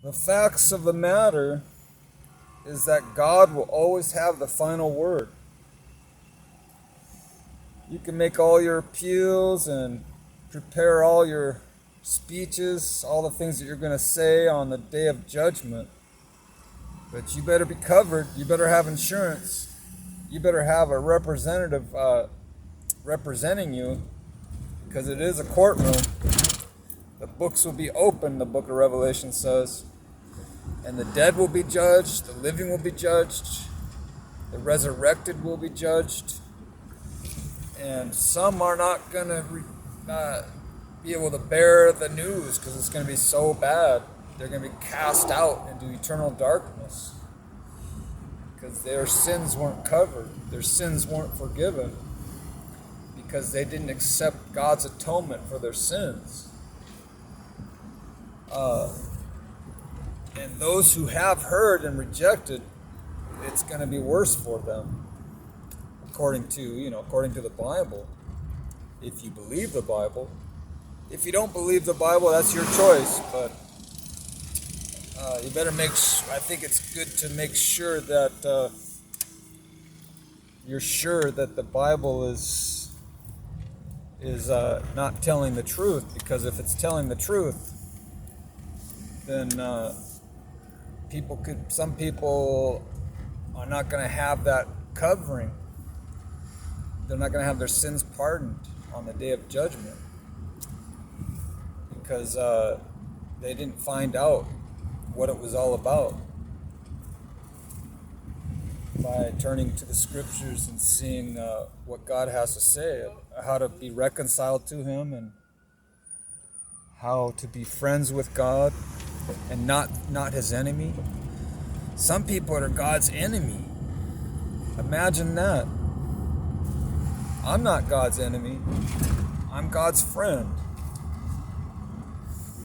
The facts of the matter is that God will always have the final word. You can make all your appeals and prepare all your speeches, all the things that you're going to say on the day of judgment. But you better be covered. You better have insurance. You better have a representative representing you, because it is a courtroom. The books will be open, the book of Revelation says. And the dead will be judged, the living will be judged, the resurrected will be judged. And some are not going to be able to bear the news because it's going to be so bad. They're going to be cast out into eternal darkness because their sins weren't covered. Their sins weren't forgiven because they didn't accept God's atonement for their sins. And those who have heard and rejected, it's going to be worse for them, according to the Bible. If you believe the Bible. If you don't believe the Bible, that's your choice. But you better I think it's good to make sure that you're sure that the Bible is not telling the truth. Because if it's telling the truth, then some people are not going to have that covering. They're not going to have their sins pardoned on the day of judgment because they didn't find out what it was all about by turning to the scriptures and seeing what God has to say, how to be reconciled to Him and how to be friends with God and not His enemy. Some people are God's enemy. Imagine that. I'm not God's enemy. I'm God's friend.